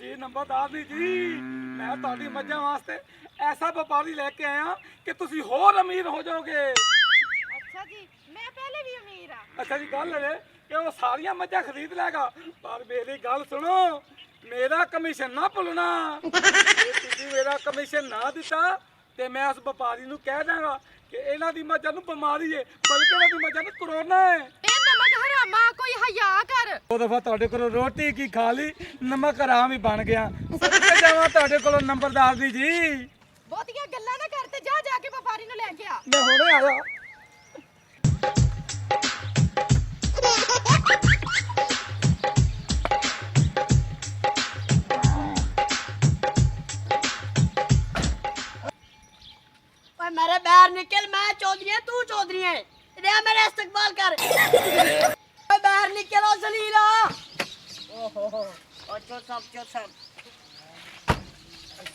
जी नंबरदार जी मैं ਤੁਹਾਡੀ ਮੱਝਾਂ ਵਾਸਤੇ ऐसा व्यापारी लेके आया कि तुसी होर अमीर हो जाओगे। अच्छा जी मैं पहले भी अमीर हां। अच्छा जी गल है कि वो सारियां मझां खरीद लेगा पर मेरी गल सुनो मेरा कमीशन ना भुलना। जे तुसी मेरा कमीशन ना दिता ते मैं उस व्यापारी नूं कह दांगा कि इन्हां दी मझां नूं बीमारी है बल्कि इन्हां दी मझां नूं कोरोना है। ए नमक हरामा कोई हया कर। दो दफा ਤੁਹਾਡੇ ਕੋਲੋਂ ਰੋਟੀ ਕੀ ਖਾ ਲਈ ਨਮਕ ਹਰਾਮ ਹੀ ਬਣ ਗਿਆ। ਸੱਚੇ ਜਾਵਾਂ ਤੁਹਾਡੇ ਕੋਲੋਂ ਨੰਬਰਦਾਰ ਜੀ ਬਹੁਤੀਆਂ ਗੱਲਾਂ ਨਾ ਕਰ ਤੇ ਜਾ ਕੇ ਵਪਾਰੀ ਨੂੰ ਲੈ ਕੇ ਆ। ਮੈਂ ਹੁਣੇ ਆਇਆ। ओए मेरे बाहर निकल मैं चौधरी है तू चौधरी है रे मेरा इस्तकबाल कर। ओए बाहर निकलो जलीला। ओहो ओ चो सब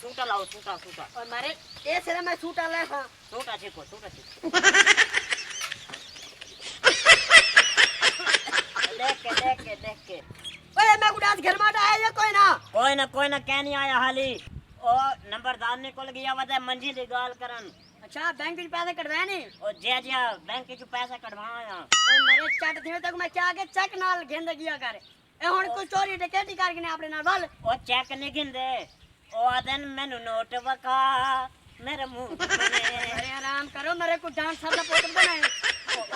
सूटा लाओ सूटा ओए मारे ए से मैं सूटा ले हां सूटा छे देख के ओए मैं गुडास घर में आया या कोई ना कह नहीं आया हाली ओ नंबरदार ने कोल गया वदे मंजी दी गाल करन। अच्छा बैंक में पैसे कटवाए नहीं ओ जे बैंक में पैसे कटवाया ओए मेरे चट दिवे तक मैं क्या के चेक नाल गिंद गया कर ए हुन कोई चोरी डकैती करके ने अपने नाल वल ओ चेक नहीं गिंदे ओ आदन मैनू नोट वका मेरे मुंह अरे आराम करो मेरे को डांस सादा पोत बनाए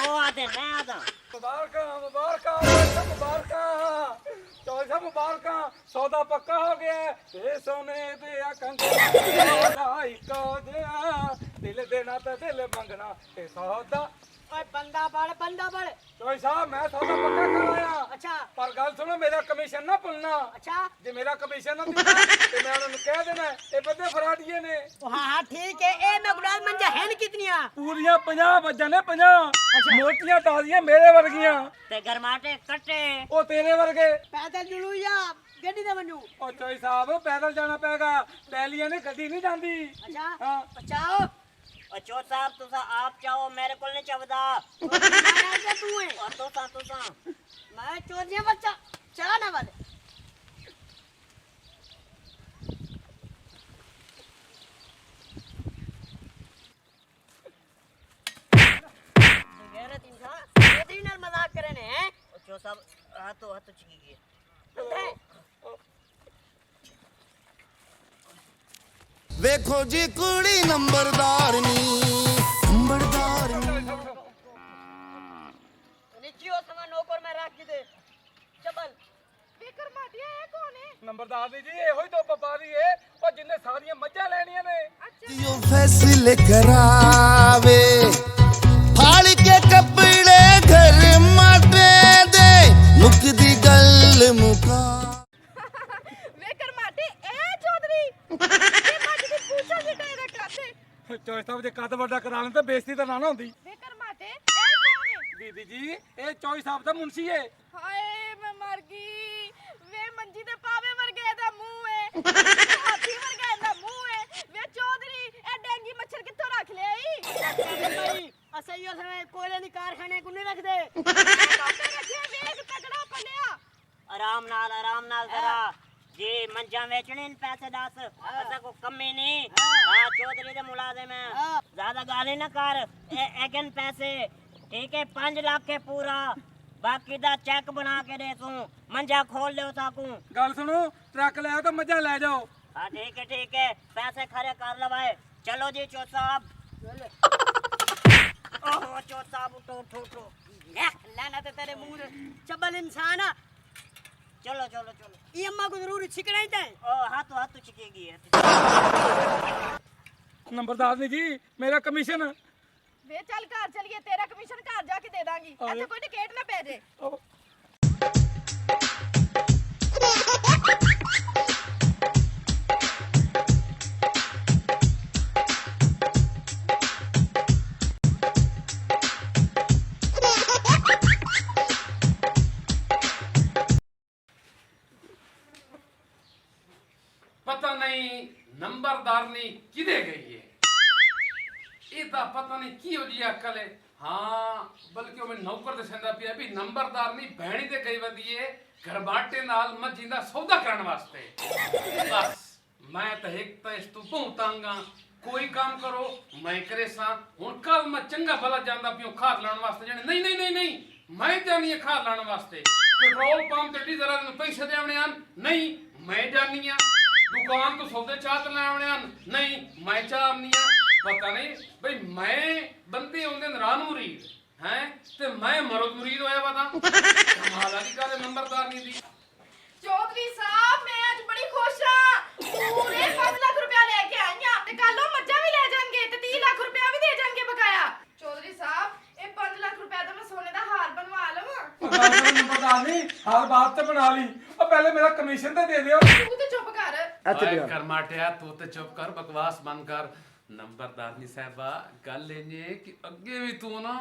ओ आदन मैं आदा मुबारक चौसा मुबारक सौदा पक्का हो गया ये सोने दिया कंगना को दिया दिल देना तो दिल मंगना ये सौदा। ओए बंदा बड़ चौई साहब मैं सौदा पक्का कराया। अच्छा पर गल सुनो मेरा कमीशन ना भुलना। अच्छा जे मेरा कमीशन ना दिता ते मैं उन्हें कह देना ये बंदे फराडिये ने। हां ठीक है ए मैं गुडाल मंजा है न कितनियां पूरियां 50 बज्जा ने 50। अच्छा मोटियां ताजियां मेरे वर्गियां ते गरमाटे कट्टे ओ तेरे वर्गे पैदल जुलू या गड्डी दे बनू। ओ चौई साहब पैदल जाना पेगा पैलियां ने गड्डी नहीं जांदी। अच्छा हां बचाओ अच्छो साहब तुसा आप चाहो मेरे को नहीं चवदा तू है और तुसा मैं चोरियां बच्चा चला ना वाले गैरत इंसान ये दिन मजाक करे ने हैं अच्छो साहब हाथ चिकी गए ਵੇਖੋ ਜੀ ਕੁੜੀ ਨੰਬਰਦਾਰ ਨੀ नीचियो समा नौकर में रख दे चबल बेकर माटिया है कौन है? नंबरदार जी ਇਹੋ ਹੀ तो व्यापारी है और जिन्ने सारियां मੱਝਾਂ ਲੈਣੀਆਂ ਨੇ। ਜੋ ਫੈਸਲੇ ਕਰਾਵੇ ਫਾੜ ਕੇ ਕੱਪੜੇ ਘਰ ਮਾਟੇ ਦੇ ਮੁੱਕਦੀ ਗੱਲ ਮੁਕਾ। बेकर माटी ए चौधरी ये माटी दी पूछा दी तेरे काते ਚੌਈ ਸਾਹਿਬ ਜੇ ਕੱਦ ਵੱਡਾ ਕਰਾ ਲੈਣ ਤਾਂ ਬੇਇੱਜ਼ਤੀ ਤਾਂ ਨਾ ਹੁੰਦੀ। बेकर माटे ए कौन है? दीदी जी ਇਹ ਚੌਈ ਸਾਹਿਬ ਦਾ ਮੁਨਸੀ ਹੈ। हाय मैं मर गई वे मंजी दे पावे वर्गे दा मुंह है हाथी वर्गे दा मुंह है वे चौधरी ए डेंगी मच्छर कित्थों रख ले आई भाई असैयो समय कोयले दी कारखाने को नहीं रख दे काटे रखे वेग तगड़ा पड़िया आराम नाल जरा जी मंजा बेचने इन पैसे दस ऐसा को कमी नहीं हां चौधरी दे मुलाजिम है ज्यादा गाली ना कर एगन पैसे ठीक है 5 लाख के पूरा बाकी दा चेक बना के दे तू मंजा खोल ले ताकू ਗੱਲ ਸੁਣੋ ਟਰੱਕ ਲੈ ਆਓ ਤਾਂ ਮੱਝਾਂ ਲੈ ਜਾਓ। हां ठीक है पैसे खरे कर लवाए चलो जी चौथ साहब ओहो चौथ साहब उठो लाना तो तेरे मुंह चबल इंसान चलो ये अम्मा को जरूर छिकना ही था ओ हाथ छिकेगी नंबरदार जी मेरा कमीशन वे चल घर चलिए तेरा कमीशन घर जाके दे दांगी ऐसे कोई टिकट ना पै जे पता नहीं नंबरदारनी किदे गई है ਇਹਦਾ ਪਤਾ ਨਹੀਂ ਕੀ ਹੋ ਜੀ ਅਕਲ ਹੈ। ਹਾਂ ਬਲਕਿ ਉਹ ਨੌਕਰ ਦੇ ਸੰਦਾ ਪਿਆ ਵੀ ਨੰਬਰਦਾਰਨੀ ਭੈਣੀ ਤੇ ਗਈ ਵਦੀ ਹੈ ਗਰਬਾਟੇ ਨਾਲ ਮੱਝੀ ਦਾ ਸੌਦਾ ਕਰਨ ਵਾਸਤੇ। ਬਸ ਮੈਂ ਤਾਂ ਇੱਕ ਤਾਂ ਇਸ ਤੋਂ ਬਹੁਤ ਤੰਗ ਆਂ। ਕੋਈ ਕੰਮ ਕਰੋ ਮੈਂ ਕਰੇ ਸਾਂ। ਹੁਣ ਕੱਲ ਮੈਂ ਚੰਗਾ ਭਲਾ ਜਾਂਦਾ ਪਿਓ ਖਾਦ ਲਾਉਣ ਵਾਸਤੇ ਜਾਣੇ। ਨਹੀਂ ਨਹੀਂ ਨਹੀਂ ਨਹੀਂ, ਮੈਂ ਜਾਣੀ ਆ ਖਾਦ ਲਾਉਣ ਵਾਸਤੇ। ਪੈਟਰੋਲ ਪੰਪ ਤੇ ਡੀਜ਼ਲ ਵਾਲੇ ਨੂੰ ਪੈਸੇ ਦੇਵਣੇ ਹਨ। ਨਹੀਂ, ਮੈਂ ਜਾਣੀ ਆ। ਦੁਕਾਨ ਤੋਂ ਸੌਦੇ ਚਾਹ ਤੇ ਲੈਵਣੇ ਹਨ। ਨਹੀਂ, ਮੈਂ ਚਾਹ ਨਹੀਂ ਆ। ਪਤਾ ਨਹੀਂ ਬਈ ਮੈਂ ਬੰਦੇ ਆਉਂਦੇ ਨੇ ਰਾਨ ਮੁਰੀਦ ਹੈ ਤੇ ਮੈਂ ਮਰਦ ਮੁਰੀਦ ਹੋਇਆ ਵਾ ਤਾਂ ਕਮਾਲ ਵਾਲੀ ਗੱਲ ਨੰਬਰਦਾਰ ਨਹੀਂ ਦੀ। ਚੌਧਰੀ ਸਾਹਿਬ ਮੈਂ ਅੱਜ ਬੜੀ ਖੁਸ਼ ਹਾਂ। ਪੂਰੇ 5 ਲੱਖ ਰੁਪਇਆ ਲੈ ਕੇ ਆਈ ਹਾਂ ਤੇ ਕੱਲ ਉਹ ਮੱਝਾਂ ਵੀ ਲੈ ਜਾਣਗੇ ਤੇ 30 ਲੱਖ ਰੁਪਇਆ ਵੀ ਦੇ ਜਾਣਗੇ ਬਕਾਇਆ। ਚੌਧਰੀ ਸਾਹਿਬ ਇਹ 5 ਲੱਖ ਰੁਪਇਆ ਦਾ ਮੈਂ ਸੋਨੇ ਦਾ ਹਾਰ ਬਣਵਾ ਲਵਾਂ। ਨੰਬਰਦਾਰ ਨਹੀਂ ਹਾਲ ਬਾਤ ਤੇ ਬਣਾ ਲਈ। ਉਹ ਪਹਿਲੇ ਮੇਰਾ ਕਮਿਸ਼ਨ ਤਾਂ ਦੇ ਦਿਓ। ਤੂੰ ਤੇ ਚੁੱਪ ਕਰ। ਓਏ ਕਰਮਾਟਿਆ ਤੂੰ ਤੇ ਚੁੱਪ ਕਰ, ਬਕਵਾਸ ਬੰਦ ਕਰ। ਨੰਬਰਦਾਰਨੀ ਸਾਹਿਬਾ ਗੱਲ ਇਹ ਕਿ ਅੱਗੇ ਵੀ ਤੂੰ ਨਾ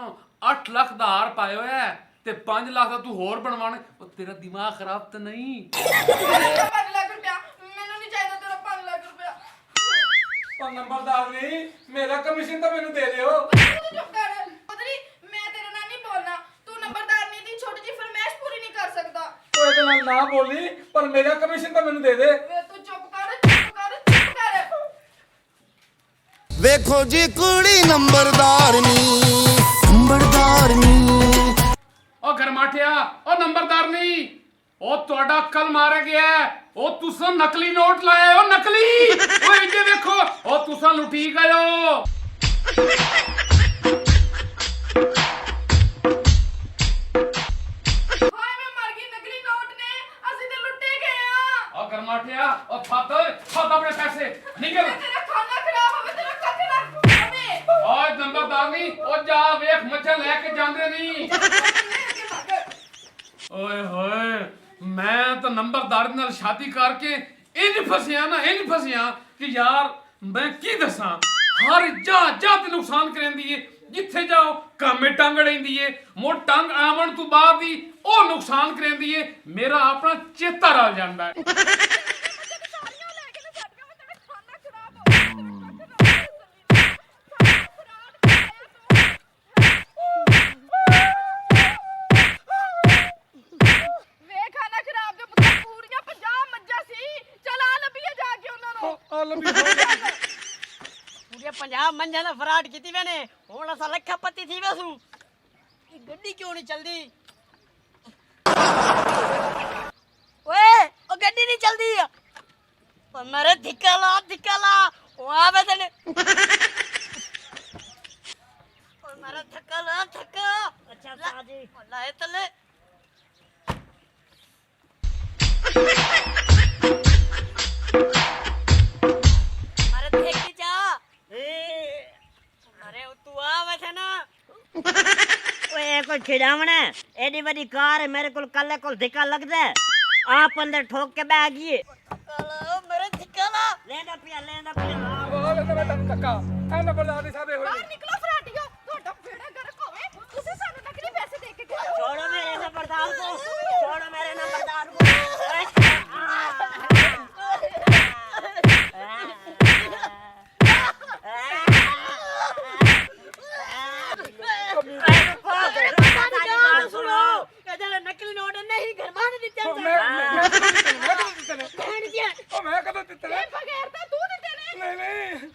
8 ਲੱਖ ਦਾ ਹਾਰ ਪਾਇਆ ਹੋਇਆ ਤੇ 5 ਲੱਖ ਦਾ ਤੂੰ ਹੋਰ ਬਣਵਾਣਾ। ਉਹ ਤੇਰਾ ਦਿਮਾਗ ਖਰਾਬ ਤਾਂ ਨਹੀਂ? 5 ਲੱਖ ਰੁਪਇਆ ਮੈਨੂੰ ਨਹੀਂ ਚਾਹੀਦਾ ਤੇਰਾ 5 ਲੱਖ ਰੁਪਇਆ। ਉਹ ਨੰਬਰਦਾਰ ਨਹੀਂ ਮੇਰਾ ਕਮਿਸ਼ਨ ਤਾਂ ਮੈਨੂੰ ਦੇ ਦਿਓ। ਤੂੰ ਤੇ ਚੁੱਪ ਕਰ। ਚੌਧਰੀ ਮੈਂ ਤੇਰੇ ਨਾਲ ਨਹੀਂ ਬੋਲਣਾ। ਤੂੰ ਨੰਬਰਦਾਰਨੀ ਦੀ ਛੋਟੀ ਜਿਹੀ ਫਰਮਾਇਸ਼ ਪੂਰੀ ਨਹੀਂ ਕਰ ਸਕਦਾ। ਉਹ ਇਹਦੇ ਨਾਲ ਨਾ ਬੋਲੀ ਪਰ ਮੇਰਾ ਕਮਿਸ਼ਨ ਤਾਂ ਮੈਨੂੰ ਦੇ ਦੇ। ਵੇ ਤੂੰ ਚੁੱਪ ਕਰ ਚੁੱਪ ਕਰ ਚੁੱਪ ਕਰ। ਵੇਖੋ ਜੀ ਕੁੜੀ ਨੰਬਰਦਾਰਨੀ ਨੰਬਰਦਾਰਨੀ। ਉਹ ਗਰਮਾਠਿਆ ਉਹ ਨੰਬਰਦਾਰਨੀ ਉਹ ਤੁਹਾਡਾ ਕੱਲ ਮਾਰਿਆ ਗਿਆ। ਉਹ ਤੁਸੀਂ ਨਕਲੀ ਨੋਟ ਲਾਏ ਹੋ, ਨਕਲੀ। ਓਏ ਇੱਥੇ ਵੇਖੋ ਉਹ ਤੁਸੀਂ ਲੁੱਟੀ ਗਏ। ਹਾਏ ਮੈਂ ਮਰ ਗਈ। ਨਕਲੀ ਨੋਟ ਨੇ ਅਸੀਂ ਤੇ ਲੁੱਟੇ ਗਏ ਆ। ਉਹ ਗਰਮਾਠਿਆ ਉਹ ਫੱਤ ਆਪਣੇ ਪੈਸੇ ਨਿਕਲ। ਤੇਰਾ ਖਾਣਾ ਖਰਾਬ ਹੋਵੇ ਤੇਰਾ ਕੱਖ ਨਾ ਹੋਵੇ। ਓਏ ਨੰਬਰਦਾਰਨੀ ਉਹ ਜਾ ਵੇਖ ਮੱਝਾਂ ਲੈ ਕੇ ਜਾਂਦੇ ਨਹੀਂ। ਓਏ ਹੋਏ ਮੈਂ ਤਾਂ ਨੰਬਰਦਾਰ ਨਾਲ ਸ਼ਾਦੀ ਕਰਕੇ ਇੰਜ ਫਸਿਆ ਨਾ ਇੰਜ ਫਸਿਆ ਕਿ ਯਾਰ ਮੈਂ ਕੀ ਦੱਸਾਂ। ਹਰ ਜਾ ਤੇ ਨੁਕਸਾਨ ਕਰੇਂਦੀ ਏ। ਜਿੱਥੇ ਜਾਓ ਕਾਮੇ ਟੰਗ ਲੈਂਦੀ ਏ। ਮੋ ਟੰਗ ਆਵਣ ਤੋਂ ਬਾਅਦ ਹੀ ਉਹ ਨੁਕਸਾਨ ਕਰੇਂਦੀ ਏ। ਮੇਰਾ ਆਪਣਾ ਚੇਤਾ ਰਲ ਜਾਂਦਾ ਹੈ। ਸਾਰੀਆਂ ਲੈ ਕੇ ਤੇ ਸਾਡੀਆਂ ਵਿੱਚ ਤੇਰਾ ਖਾਣਾ ਖਰਾਬ ਹੋ ਗਿਆ। ਵੇ ਖਾਣਾ ਖਰਾਬ ਦੇ ਪੁੱਤ ਪੂਰੀਆਂ 50 ਮੱਝਾਂ ਸੀ। ਚਲ ਆ ਲੱਭੀਏ ਜਾ ਕੇ ਉਹਨਾਂ ਨੂੰ। ਆ ਲੰਬੀ ਪੂਰੇ 50 ਮੰਝਾਂ ਦਾ ਫਰਾਡ ਕੀਤੀ ਮੈਨੇ। ਹੁਣ ਅਸਾਂ ਲੱਖਾਪਤੀ ਥੀ ਵਸੂ। ਇਹ ਗੱਡੀ ਕਿਉਂ ਨਹੀਂ ਚਲਦੀ? ਓਏ ਉਹ ਗੱਡੀ ਨਹੀਂ ਚਲਦੀ। ਉਹ ਮੇਰੇ ਧਿੱਕਾ ਲਾ ਉਹ ਆਵੇ ਤਨੇ। ਉਹ ਮੇਰਾ ਧੱਕਾ। ਅੱਛਾ ਸਾਜੀ ਲਾਏ ਤਲੇ। ਮਾਰੇ ਦੇਖੀ ਜਾ। अरे तू आवे थे ना। ओए कोई खिड़ावना एडी बड़ी कार है मेरे को कल को धिक्का लगदा है। आप अंदर ठोक के बैग ये मेरे धिक्का ला लेंदा पिया ਉਹ ਲੈ ਮੈਂ ਤੈਨੂੰ ਧੱਕਾ। ਇਹ ਨੰਬਰਦਾਰ ਦੀ ਸਾਡੇ ਹੋਈ। ਬਾਹਰ ਨਿਕਲੋ ਫਰਾਟੀਓ। ਤੁਹਾਡਾ ਬੇੜਾ ਗਰਕ ਹੋਵੇ। ਤੁਸੀਂ ਸਾਨੂੰ ਨਕਲੀ ਪੈਸੇ ਦੇ ਕੇ ਗਏ ਹੋ। छोड़ो मेरे नंबरदार को छोड़ो मेरे नंबरदार को। सुनो नकली नोट नहीं घर मान दिते ਮੈਂ ਕਦੋਂ ਦਿੱਤੇ ਨੇ? ਇਹ ਬਗੈਰ ਤਾਂ ਤੂੰ ਦਿੱਤੇ ਨੇ। ਨਹੀਂ